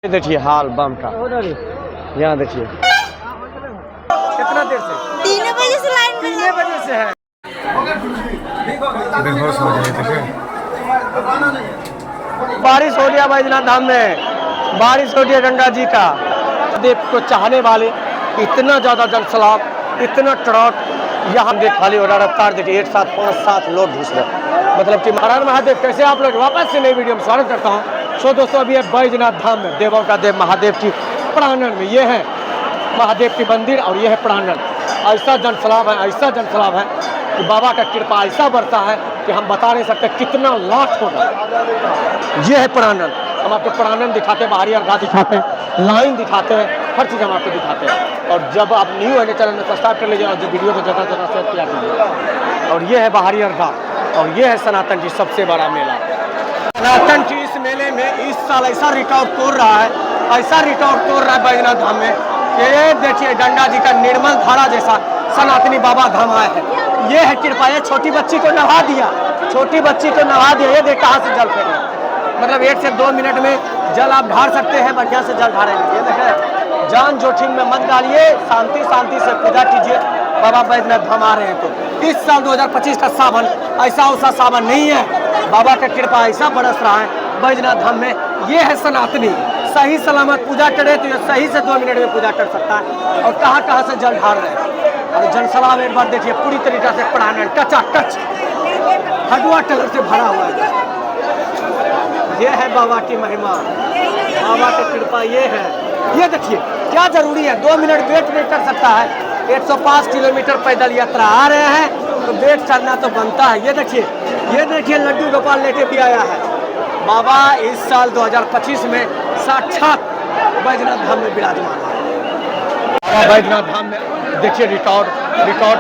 देखिए हाल बम का, यहाँ देखिए कितना देर से 3 बजे से लाइन में 3 बजे से है। बेहोश हो गए थे। बारिश हो गया बैजनाथ धाम में, बारिश हो गया गंगा जी का। देव को चाहने वाले इतना ज़्यादा जनसलाब, इतना ट्रक यहाँ देख खाली हो रहा। रफ्तार देखिए, एक साथ 5-7 लोग घुस गए। मतलब कि महाराज महादेव कैसे आप लोग वापस से नई वीडियो में स्वागत करता हूँ। सो दोस्तों अभी है बैजनाथ धाम में, देवों का देव महादेव की प्रांगण में। ये है महादेव की मंदिर और ये है प्रांगण। ऐसा जनसलाब है, ऐसा जनसलाब है कि बाबा का कृपा ऐसा बढ़ता है कि हम बता नहीं सकते कितना लाख होगा। ये है प्रांगण, हम आपको प्रांगण दिखाते हैं, बाहरी अर्घा दिखाते हैं, लाइन दिखाते हैं, हर चीज़ हम आपको दिखाते हैं। और जब आप न्यू है चैनल में सब्सक्राइब कर लीजिए और जो वीडियो को जगह जगह शेयर किया कीजिए। और ये है बाहरी अर्घा और ये है सनातन जी सबसे बड़ा मेला। सनातन जी इस मेले में इस साल ऐसा रिकॉर्ड तोड़ रहा है, ऐसा रिकॉर्ड तोड़ रहा है बैजनाथ धाम में। ये देखिए गंगा जी का निर्मल धारा जैसा सनातनी बाबा धाम आया है। ये है कृपा, ये छोटी बच्ची को नहा दिया, छोटी बच्ची को नहा दिया। ये देख कहाँ से जल फेंक रहे हैं, मतलब 1 से 2 मिनट में जल आप ढार सकते हैं, बढ़िया से जल ढारेंगे। ये देखें, जान जोखिम में मत डालिए, शांति शांति से पूजा कीजिए। बाबा बैजनाथ धाम आ रहे हैं तो इस साल 2025 का सावन ऐसा वैसा सावन नहीं है। बाबा का कृपा ऐसा बरस रहा है बैजनाथ धाम में। ये है सनातनी, सही सलामत पूजा करे तो ये सही से 2 मिनट में पूजा कर सकता है। और कहाँ कहाँ से जल ढार रहे हैं। और जनसलाब एक बार देखिए, पूरी तरीके से प्रांगण टचाटच हडुआ कलर से भरा हुआ है। ये है बाबा की महिमा, बाबा की कृपा ये है। ये देखिए क्या जरूरी है, 2 मिनट वेट नहीं कर सकता है। 105 किलोमीटर पैदल यात्रा आ रहे हैं तो वेट करना तो बनता है। ये देखिए लड्डू गोपाल लेके भी आया है। बाबा इस साल 2025 में साक्षात बैजनाथ धाम में विराजमान है। बाबा बैजनाथ धाम में देखिए रिकॉर्ड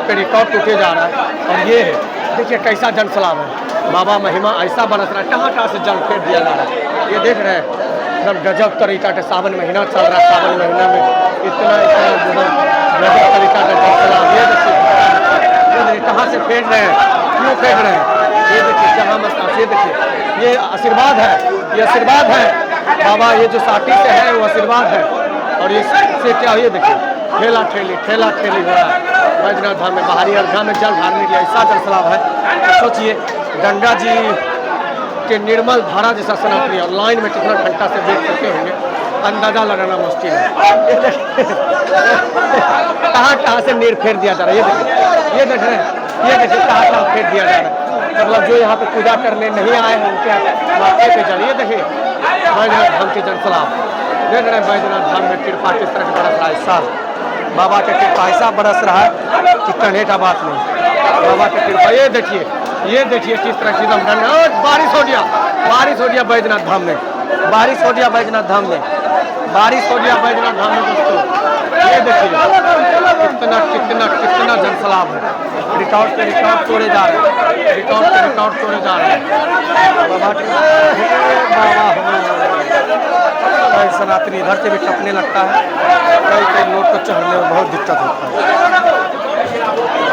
पे रिकॉर्ड टूटे जा रहा है। और ये है देखिए कैसा जनसलाब है, बाबा महिमा ऐसा बरस रहा है, कहाँ कहाँ से जल फेंक दिया जा रहा है। ये देख रहे हैं एकदम गजब तरीका का सावन महीना चल रहा है। सावन महीना में इतना गजब तरीका का जनसलाब। ये देखिए कहाँ से फेंक रहे हैं, क्यों फेंक रहे हैं। ये देखिए जहाँ मत, ये देखिए ये आशीर्वाद है, ये आशीर्वाद है बाबा, ये जो साठी से है वो आशीर्वाद है। और इससे क्या, ये देखिए ठेला ठेली हो रहा है बैजनाथ धाम में। बाहरी अर्घा में जल ढारने के लिए ऐसा जनसलाब है। सोचिए गंगा जी के निर्मल धारा जैसा सनातनी और लाइन में कितना घंटा से वेट करते होंगे, अंदाजा लगाना मुश्किल है। कहाँ से नीर फेर दिया जा रहा है। ये देख रहे हैं, ये देखिए कहाँ फेर दिया जा रहा है। मतलब जो यहाँ पे पूजा करने नहीं आए हैं उनके माथे पे जल। ये देखिए बैजनाथ धाम के जनसलाब देख रहे हैं। बैजनाथ धाम में कृपा किस तरह से बरस रहा है इस साल। बाबा का कृपा ऐसा बरस रहा है कि कहने का बात नहीं। बाबा का कृपा ये देखिए किस तरह से एकदम बारिश हो गया बैजनाथ धाम में, बारिश हो गया बैजनाथ धाम में, बारिश हो गया बैजनाथ धाम में दोस्तों। ये देखिए कितना जनसलाब है। रिकॉर्ड पे रिकॉर्ड तोड़े जा रहे हैं, रिकॉर्ड पे रिकॉर्ड तोड़े जा रहे हैं। बाबा कई सनातनी इधर से भी टपने लगता है, कई लोग को चढ़ने में बहुत दिक्कत होता है।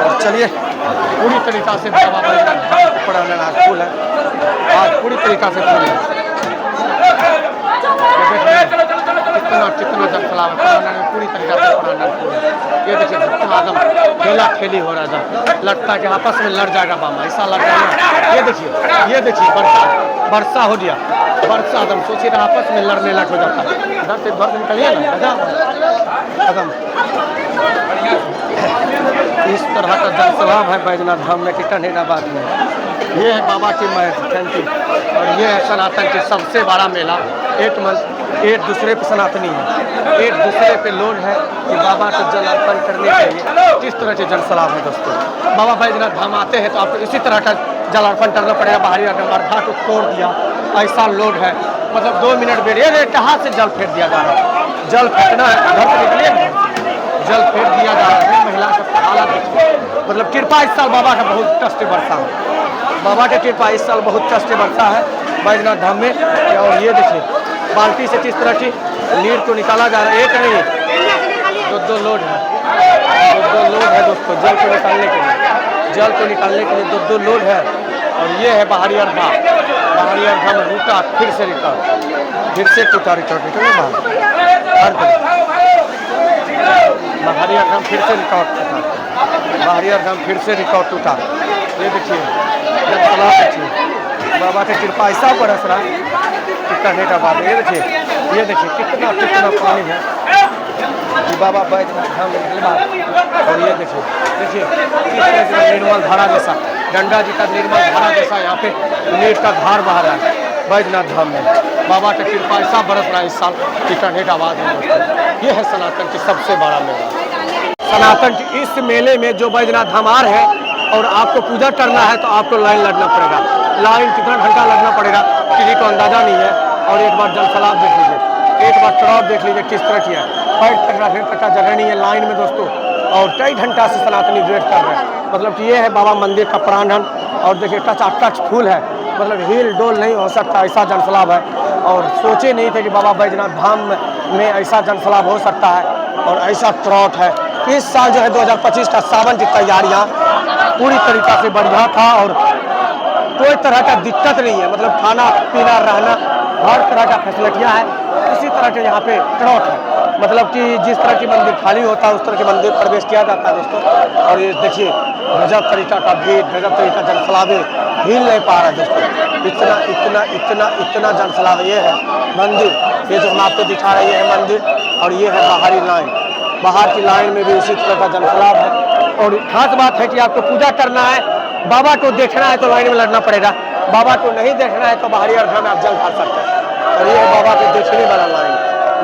और चलिए पूरी तरीका से बाबा बैजनाथ धाम को प्रांगण आज फुल है, आज पूरी तरीका से फुल है। कितना जनसलाब है प्रांगण में, पूरी तरीका से प्रांगण फुल है। ये देखिए एकदम ठेला ठेली हो रहा है, लगता है कि आपस में लड़ जाएगा बाबा, ऐसा लग रहा है। ये देखिए वर्षा हो गया, वर्षा एकदम सोचिए आपस में लड़ने लग हो जाता है। इधर से भर निकलिए ना एकदम इस तरह का जनसलाब है बैजनाथ धाम में कि कहने का बात नहीं। ये है बाबा की महत्व और ये है सनातन की सबसे बड़ा मेला। एक दूसरे पे सनातनी है, एक दूसरे पे लोग है कि बाबा को जल अर्पण करने के लिए किस तरह से जनसलाब है दोस्तों। बाबा बैजनाथ धाम आते हैं तो आपको इसी तरह का जल अर्पण करना पड़ेगा। बाहरी अर्घा को तोड़ दिया, ऐसा लोग है, मतलब 2 मिनट वेट। ये कहाँ से जल फेंक दिया जा रहा है, जल फेंकना है घर से निकलिए, जल फेंक दिया जा रहा है। महिला का हालत मतलब कृपा इस साल बाबा का बहुत कष्ट बरसा है, बाबा का कृपा इस साल बहुत कष्ट बरसा है बैजनाथ धाम में। और ये देखिए बाल्टी से किस तरह की नीर को निकाला जा रहा है। एक नहीं 2 लोड है, 2 लोड है दोस्तों जल को निकालने के लिए, 2 लोड है। और ये है बाहरी अर्घा में रुका फिर से रिकॉर्ड। फिर से टूटा रिकॉर्ड बाहरी अरघम फिर से रिकॉर्ड टूटा, बाहरी अरघम फिर से रिकॉर्ड टूटा। ये देखिए जलसलाब, देखिए बाबा की कृपा ऐसा बरस रहा करने का बाद। ये देखिए कितना कितना पानी है कि बाबा बैजनाथ धाम में निकलना। और ये देखिए किस तरह से निर्मल धारा जैसा, गंगा जी का निर्मल धारा जैसा यहाँ पे नीर का धार बह रहा है बैजनाथ धाम में। बाबा की कृपा ऐसा बरस रहा है इस साल कि कहने का बाद है। ये है सनातन की सबसे बड़ा मेला। सनातन की इस मेले में जो बैजनाथ धाम आ रहे हैं और आपको पूजा करना है तो आपको लाइन लगना पड़ेगा। लाइन कितना घंटा लगना पड़ेगा किसी को अंदाजा नहीं है। और एक बार जलसलाब देख लीजिए, एक बार ट्रॉट देख लीजिए किस तरह की है। पैर तक रखने तक का जगह नहीं है लाइन में दोस्तों। और कई घंटा से सनातनी वेट कर रहे हैं। मतलब कि ये है बाबा मंदिर का प्रांगण। और देखिए टच फूल है, मतलब हिल डोल नहीं हो सकता ऐसा जनसलाब है। और सोचे नहीं थे कि बाबा बैजनाथ धाम में ऐसा जनसलाब हो सकता है और ऐसा ट्रॉट है। इस साल जो है 2025 का सावन की तैयारियां पूरी तरीक़ा से बढ़िया था और कोई तरह का दिक्कत नहीं है। मतलब खाना पीना रहना हर तरह का फैसिलिटियाँ है। इसी तरह के यहाँ पे ट्रॉट है, मतलब कि जिस तरह की मंदिर खाली होता है उस तरह के मंदिर प्रवेश किया जाता है दोस्तों। और ये देखिए गजब तरीका का भीड़, गजब तरीका जनसलाबे हिल नहीं पा रहा है दोस्तों। इतना इतना इतना इतना जनसलाब। ये है मंदिर, ये जो हम आपको दिखा रहे हैं मंदिर। और ये है बाहरी लाइन, बाहर की लाइन में भी उसी तरह का जनसलाब है। और खास बात है कि आपको पूजा करना है, बाबा को देखना है तो लाइन में लगना पड़ेगा। बाबा को नहीं देखना है तो बाहरी अर्घा में आप जल ढाल सकते हैं। और ये है बाबा को देखने वाला लाइन,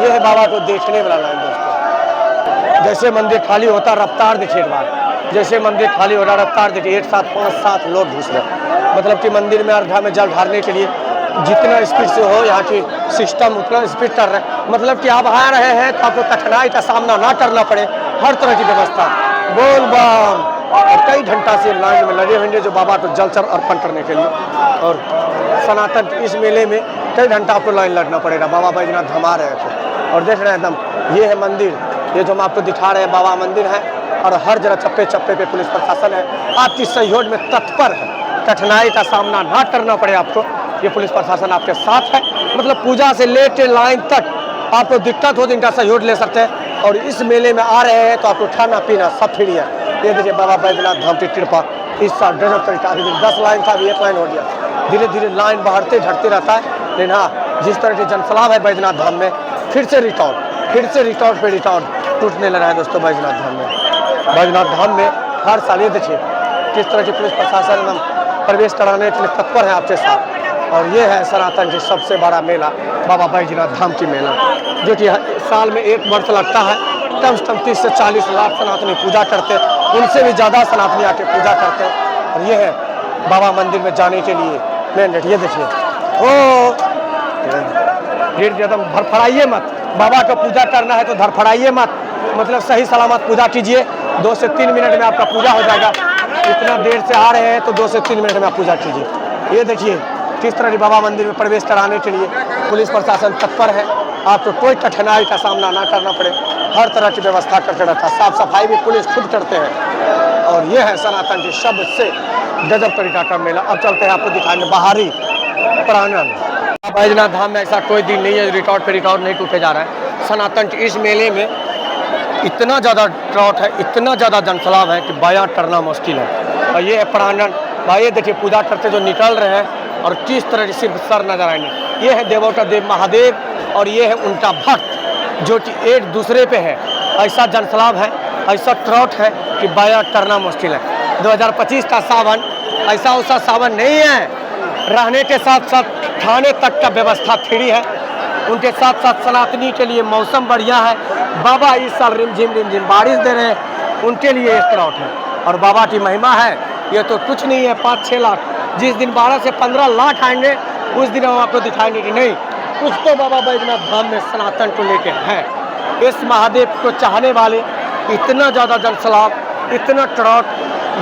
ये है बाबा को देखने वाला लाइन दोस्तों। जैसे मंदिर खाली होता रफ्तार देखिए एक बार, जैसे मंदिर खाली हो रहा रफ्तार देखिए। 1 साथ 5 7 लोग घुस रहे, मतलब कि मंदिर में अर्घा में जल ढालने के लिए जितना स्पीड से हो यहाँ की सिस्टम उतना स्पीड कर रहे हैं। मतलब कि आप आ रहे हैं तो आपको कठिनाई का सामना ना करना पड़े, हर तरह की व्यवस्था। बोल बम। और कई घंटा से लाइन में लगे होंगे जो बाबा को जल अर्पण करने के लिए। और सनातन इस मेले में कई घंटा आपको लाइन लगना पड़ेगा। बाबा बैजनाथ धाम आ रहे थे और देख रहे हैं एकदम, ये है मंदिर, ये जो हम आपको दिखा रहे हैं बाबा मंदिर है। और हर जगह चप्पे चप्पे पे पुलिस प्रशासन है, आपकी सहयोग में तत्पर है। कठिनाई का सामना ना करना पड़े आपको, ये पुलिस प्रशासन आपके साथ है। मतलब पूजा से लेके लाइन तक आपको दिक्कत हो तो इनका सहयोग ले सकते हैं। और इस मेले में आ रहे हैं तो आपको खाना पीना सब फ्री है। ये देखिए बाबा बैजनाथ धाम की कृपा इस साल गजब तरीका। 10 लाइन था, अभी 1 लाइन हो गया। धीरे धीरे लाइन बढ़ते घटते रहता है। लेकिन हाँ, जिस तरह के जनसलाब है बैजनाथ धाम में, फिर से रिकॉर्ड पे रिकॉर्ड टूटने लगा है दोस्तों बैजनाथ धाम में। बैजनाथ धाम में हर साल ये देखिए किस तरह की पुलिस प्रशासन एकदम प्रवेश कराने के लिए तत्पर है आपके साथ। और ये है सनातन की सबसे बड़ा मेला बाबा बैजनाथ धाम की मेला, जो कि साल में 1 वर्ष लगता है। कम से कम 30 से 40 लाख सनातनी पूजा करते, उनसे भी ज़्यादा सनातनी आके पूजा करते। और ये है बाबा मंदिर में जाने के लिए मेन गेट। ये देखिए ओ गेट एकदम धड़फड़ाइए मत, बाबा को पूजा करना है तो धड़फड़ाइए मत। मतलब सही सलामत पूजा कीजिए, 2 से 3 मिनट में आपका पूजा हो जाएगा। इतना देर से आ रहे हैं तो 2 से 3 मिनट में आप पूजा कीजिए। ये देखिए किस तरह बाबा मंदिर में प्रवेश कराने के लिए पुलिस प्रशासन तत्पर है। आपको कोई कठिनाई का सामना ना करना पड़े, हर तरह की व्यवस्था करके रखा है। साफ सफाई भी पुलिस खुद करते हैं। और ये है सनातन की सबसे गजब तरीका का मेला। अब चलते हैं आपको दिखाने बाहरी प्रांगण। बैजनाथ धाम में ऐसा कोई दिन नहीं है रिकॉर्ड पे रिकॉर्ड नहीं टूटे जा रहा है। सनातन के इस मेले में इतना ज़्यादा ट्रॉट है, इतना ज़्यादा जनसलाब है कि बयां करना मुश्किल है। और ये है प्रांगण। भाई देखिए पूजा करते जो निकल रहे हैं और किस तरह से सिर्फ सर नजर आएंगे। ये है देवों का देव महादेव और ये है उनका भक्त जो कि एक दूसरे पे है। ऐसा जनसलाब है, ऐसा ट्रॉट है कि बयां करना मुश्किल है। 2025 का सावन ऐसा वैसा सावन नहीं है। रहने के साथ साथ खाने तक का व्यवस्था फ्री है। उनके साथ साथ सनातनी के लिए मौसम बढ़िया है। बाबा इस साल रिमझिम बारिश दे रहे हैं, उनके लिए एक ट्रॉट है। और बाबा की महिमा है, ये तो कुछ नहीं है। 5-6 लाख, जिस दिन 12 से 15 लाख आएंगे उस दिन हम आपको दिखाएंगे कि नहीं कुछ तो बाबा बैजनाथ धाम में सनातन को लेके है। इस महादेव को चाहने वाले इतना ज़्यादा जनसलाब, इतना ट्रॉट,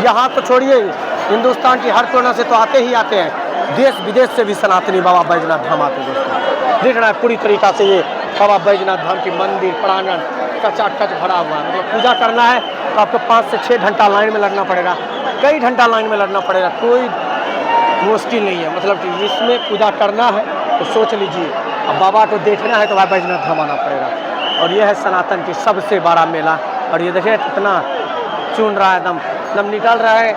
यहाँ तो छोड़िए हिंदुस्तान की हर कोना से तो आते ही आते हैं, देश विदेश से भी सनातनी बाबा बैजनाथ धाम आते हैं दोस्तों। देख रहा है पूरी तरीक़ा से ये बाबा बैजनाथ धाम की मंदिर प्रांगण कचाकच भरा हुआ है। मतलब पूजा करना है तो आपको 5 से 6 घंटा लाइन में लगना पड़ेगा, कई घंटा लाइन में लगना पड़ेगा। कोई मुश्किल नहीं है। मतलब कि इसमें पूजा करना है तो सोच लीजिए अब बाबा को देखना है तो भाई बैजनाथ धाम आना पड़ेगा। और ये है सनातन की सबसे बड़ा मेला। और ये देखिए कितना चुन रहा है एकदम निकल रहा है।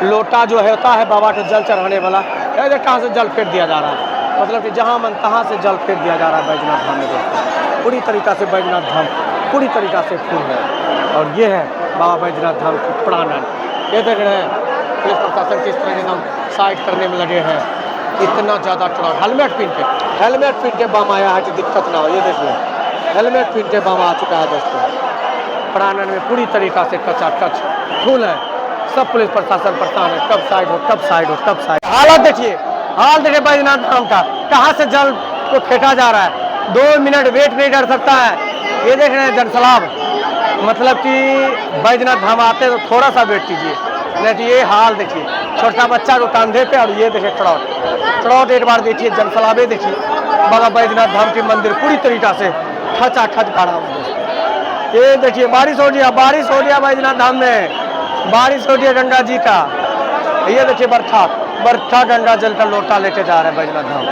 लोटा जो होता है बाबा को जल चढ़ाने वाला, ये कहाँ से जल फेंक दिया जा रहा है, मतलब कि जहाँ मन तहाँ से जल फेंक दिया जा रहा है बैजनाथ धाम में। दोस्तों पूरी तरीक़ा से बैजनाथ धाम पूरी तरीक़ा से फुल है। और ये है बाबा बैजनाथ धाम की प्रांगण। ये देख रहे हैं पुलिस प्रशासन किस तरह एकदम साइड करने में लगे हैं। इतना ज़्यादा ट्रक हेलमेट पहन के बम आया है कि दिक्कत ना हो। ये देखिए हेलमेट पहन के बम आ चुका है दोस्तों। प्रांगण में पूरी तरीक़ा से कचाकच फुल है। सब पुलिस प्रशासन परेशान है, कब साइड हो कब साइड हो कब साइड। हाल देखिए बैजनाथ धाम का, कहाँ से जल को फेंका जा रहा है। 2 मिनट वेट नहीं कर सकता है। ये देख रहे हैं जनसलाब, मतलब कि बैजनाथ धाम आते तो थोड़ा सा वेट कीजिए, नहीं तो ये हाल देखिए छोटा बच्चा को कंधे पे। और ये देखिए ट्रॉट एक बार देखिए, जनसलाबे देखिए। बाबा बैजनाथ धाम की मंदिर पूरी तरीक़ा से खचाखच भरा हुआ है। ये देखिए बारिश हो गया बैजनाथ धाम में, बारिश हो गया गंगा जी का। ये देखिए बरखा गंगा जल का लोटा लेके जा रहे हैं बैजनाथ धाम।